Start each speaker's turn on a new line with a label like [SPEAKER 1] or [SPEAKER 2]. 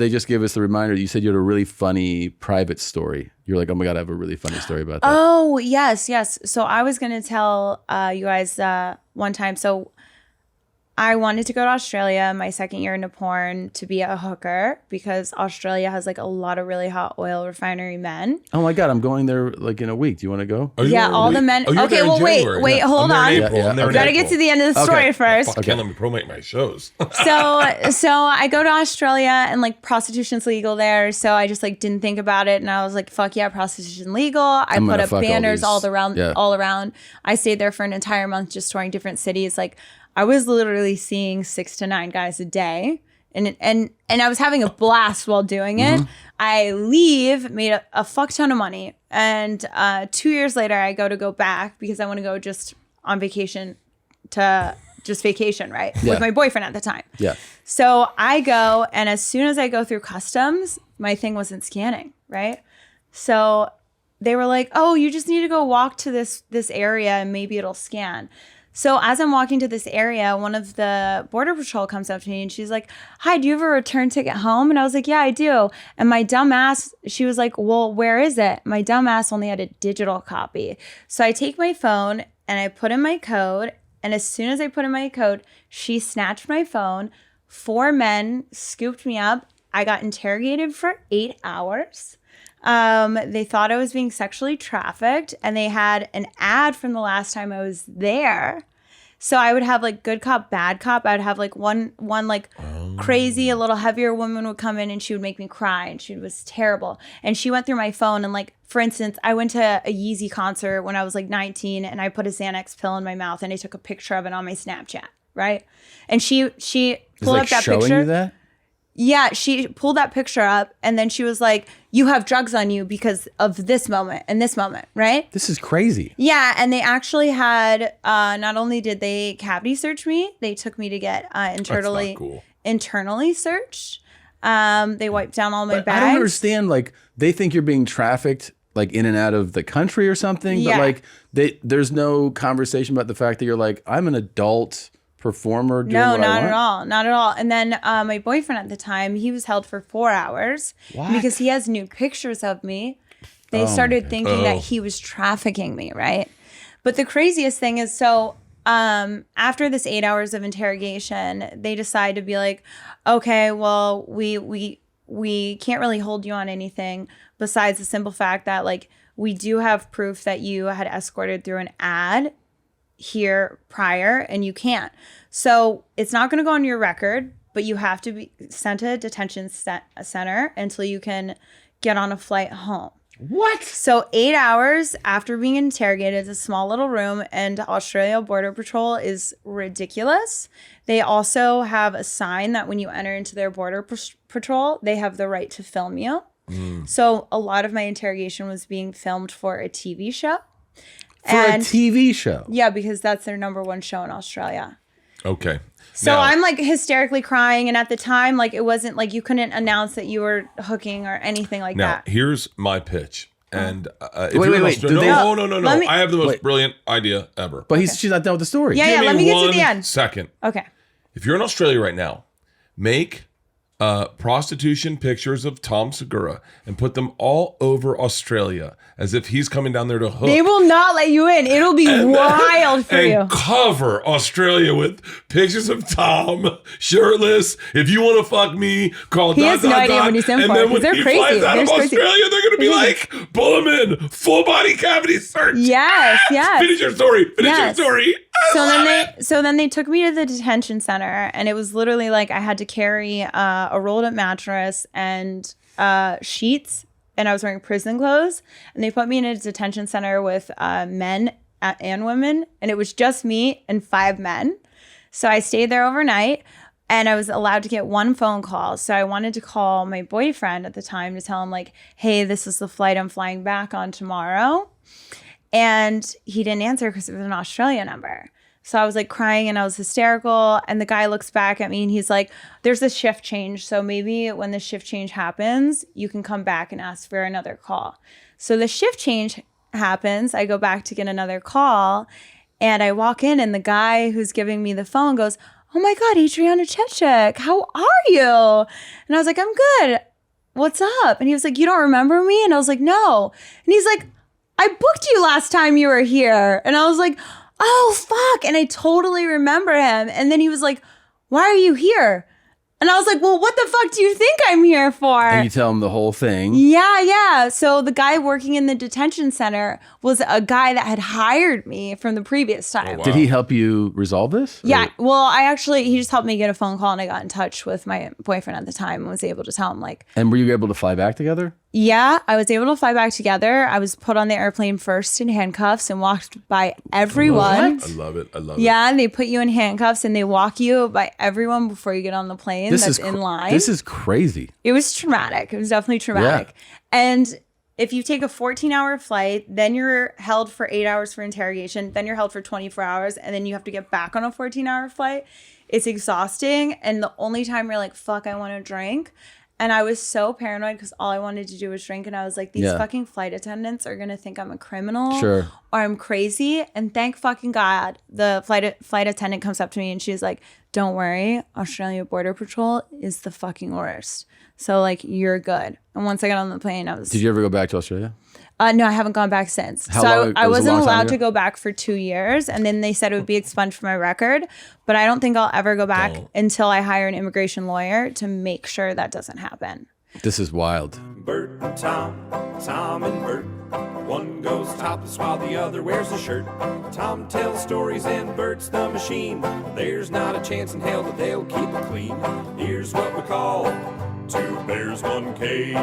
[SPEAKER 1] they just gave us the reminder. You said you had a really funny private story. You're like, oh my God, I have a really funny story about that.
[SPEAKER 2] Oh, yes. So I was going to tell you guys one time. So I wanted to go to Australia my second year into porn to be a hooker because Australia has like a lot of really hot oil refinery men.
[SPEAKER 1] Oh my God, I'm going there like in a week. Do you want to go?
[SPEAKER 2] Yeah, all the men.
[SPEAKER 3] Oh,
[SPEAKER 2] okay, well, wait, hold on.
[SPEAKER 1] Yeah,
[SPEAKER 2] We got to get to the end of the story first.
[SPEAKER 3] Can't let me promote my shows.
[SPEAKER 2] So I go to Australia and like prostitution's legal there. So I just like didn't think about it. And I was like, fuck yeah, prostitution legal. I put up banners all around. I stayed there for an entire month just touring different cities. Like I was literally seeing 6 to 9 guys a day. And I was having a blast while doing it. I leave, made a fuck ton of money. And 2 years later, I go back because I want to go just on vacation right?
[SPEAKER 1] Yeah.
[SPEAKER 2] With my boyfriend at the time.
[SPEAKER 1] Yeah.
[SPEAKER 2] So I go, and as soon as I go through customs, my thing wasn't scanning, right? So they were like, oh, you just need to go walk to this area and maybe it'll scan. So as I'm walking to this area, one of the Border Patrol comes up to me and she's like, hi, do you have a return ticket home? And I was like, yeah, I do. And my dumb ass, she was like, well, where is it? My dumb ass only had a digital copy. So I take my phone and I put in my code. And as soon as I put in my code, she snatched my phone. 4 men scooped me up. I got interrogated for 8 hours. They thought I was being sexually trafficked, and they had an ad from the last time I was there. So I would have like good cop, bad cop. I would have like one like crazy, a little heavier woman would come in and she would make me cry, and she was terrible. And she went through my phone and like, for instance, I went to a Yeezy concert when I was like 19 and I put a Xanax pill in my mouth and I took a picture of it on my Snapchat, right? And she pulled up that
[SPEAKER 1] showing
[SPEAKER 2] picture.
[SPEAKER 1] You that?
[SPEAKER 2] Yeah, she pulled that picture up and then she was like, you have drugs on you because of this moment and this moment, right?
[SPEAKER 1] This is crazy.
[SPEAKER 2] Yeah, and they actually had, not only did they cavity search me, they took me to get internally searched. They wiped down all my bags.
[SPEAKER 1] I don't understand, like, they think you're being trafficked like in and out of the country or something,
[SPEAKER 2] Yeah.
[SPEAKER 1] but like there's no conversation about the fact that you're like, I'm an adult performer doing what I want?
[SPEAKER 2] Not at all. And then my boyfriend at the time, he was held for 4 hours because he has nude pictures of me. They started thinking that he was trafficking me, right? But the craziest thing is, so after this 8 hours of interrogation, they decide to be like, okay, well, we can't really hold you on anything besides the simple fact that like we do have proof that you had escorted through an ad here prior and you can't. So it's not going to go on your record, but you have to be sent to a detention center until you can get on a flight home.
[SPEAKER 1] What?
[SPEAKER 2] So 8 hours after being interrogated, it's a small little room, and Australia Border Patrol is ridiculous. They also have a sign that when you enter into their border patrol, they have the right to film you. So a lot of my interrogation was being filmed for a TV show.
[SPEAKER 1] For a TV show?
[SPEAKER 2] Yeah, because that's their #1 show in Australia.
[SPEAKER 3] Okay.
[SPEAKER 2] So I'm like hysterically crying. And at the time, like it wasn't like you couldn't announce that you were hooking or anything like that.
[SPEAKER 3] Now, here's my pitch. And if
[SPEAKER 1] Wait.
[SPEAKER 3] No. I have the most brilliant idea ever.
[SPEAKER 1] But she's not done with the story.
[SPEAKER 2] Yeah, let me get to the end.
[SPEAKER 3] Second.
[SPEAKER 2] Okay.
[SPEAKER 3] If you're in Australia right now, make prostitution pictures of Tom Segura and put them all over Australia as if he's coming down there to hook.
[SPEAKER 2] They will not let you in. It'll be wild for you.
[SPEAKER 3] Cover Australia with pictures of Tom shirtless. If you want to fuck me, call
[SPEAKER 2] He has no idea what he's in for.
[SPEAKER 3] And then when
[SPEAKER 2] They're
[SPEAKER 3] he
[SPEAKER 2] crazy.
[SPEAKER 3] flies out of Australia, they're going to be like, pull him in, full body cavity search.
[SPEAKER 2] Yes.
[SPEAKER 3] Finish your story. Your story.
[SPEAKER 2] So then they took me to the detention center, and it was literally like I had to carry a rolled up mattress and sheets, and I was wearing prison clothes, and they put me in a detention center with men and women, and it was just me and 5 men. So I stayed there overnight, and I was allowed to get 1 phone call. So I wanted to call my boyfriend at the time to tell him like, hey, this is the flight I'm flying back on tomorrow. And he didn't answer because it was an Australia number. So I was like crying and I was hysterical. And the guy looks back at me and he's like, there's a shift change. So maybe when the shift change happens, you can come back and ask for another call. So the shift change happens. I go back to get another call and I walk in and the guy who's giving me the phone goes, oh my God, Adriana Chechik, how are you? And I was like, I'm good. What's up? And he was like, you don't remember me? And I was like, no. And he's like, I booked you last time you were here. And I was like, oh, fuck. And I totally remember him. And then he was like, why are you here? And I was like, well, what the fuck do you think I'm here for?
[SPEAKER 1] And you tell him the whole thing.
[SPEAKER 2] Yeah. So the guy working in the detention center was a guy that had hired me from the previous time.
[SPEAKER 3] Oh, wow.
[SPEAKER 1] Did he help you resolve this?
[SPEAKER 2] Yeah.
[SPEAKER 1] Or-
[SPEAKER 2] Well, he just helped me get a phone call, and I got in touch with my boyfriend at the time and was able to tell him, like,
[SPEAKER 1] And were you able to fly back together?
[SPEAKER 2] yeah, I was able to fly back together. I was put on the airplane first in handcuffs and walked by everyone.
[SPEAKER 3] I love it.
[SPEAKER 2] Yeah, and they put you in handcuffs and they walk you by everyone before you get on the plane that's in line.
[SPEAKER 1] This is crazy.
[SPEAKER 2] It was traumatic. It was definitely traumatic.
[SPEAKER 1] Yeah.
[SPEAKER 2] And if you take a 14-hour flight, then you're held for 8 hours for interrogation, then you're held for 24 hours, and then you have to get back on a 14-hour flight. It's exhausting. And the only time you're like, fuck, I want to drink. And I was so paranoid because all I wanted to do was drink. And I was like, these fucking flight attendants are going to think I'm a criminal
[SPEAKER 1] Sure.
[SPEAKER 2] or I'm crazy. And thank fucking God, the flight attendant comes up to me and she's like, don't worry, Australia Border Patrol is the fucking worst. So, like, you're good. And once I got on the plane, I was...
[SPEAKER 1] Did you ever go back to Australia?
[SPEAKER 2] No, I haven't gone back since.
[SPEAKER 1] How
[SPEAKER 2] So
[SPEAKER 1] long-
[SPEAKER 2] I
[SPEAKER 1] it was a
[SPEAKER 2] wasn't
[SPEAKER 1] long time
[SPEAKER 2] allowed
[SPEAKER 1] ago?
[SPEAKER 2] to go back for 2 years. And then they said it would be expunged from my record. But I don't think I'll ever go back until I hire an immigration lawyer to make sure that doesn't happen.
[SPEAKER 1] This is wild.
[SPEAKER 4] Bert and Tom, Tom and Bert. One goes topless while the other wears a shirt. Tom tells stories and Bert's the machine. There's not a chance in hell that they'll keep it clean. Here's what we call two bears, one cave.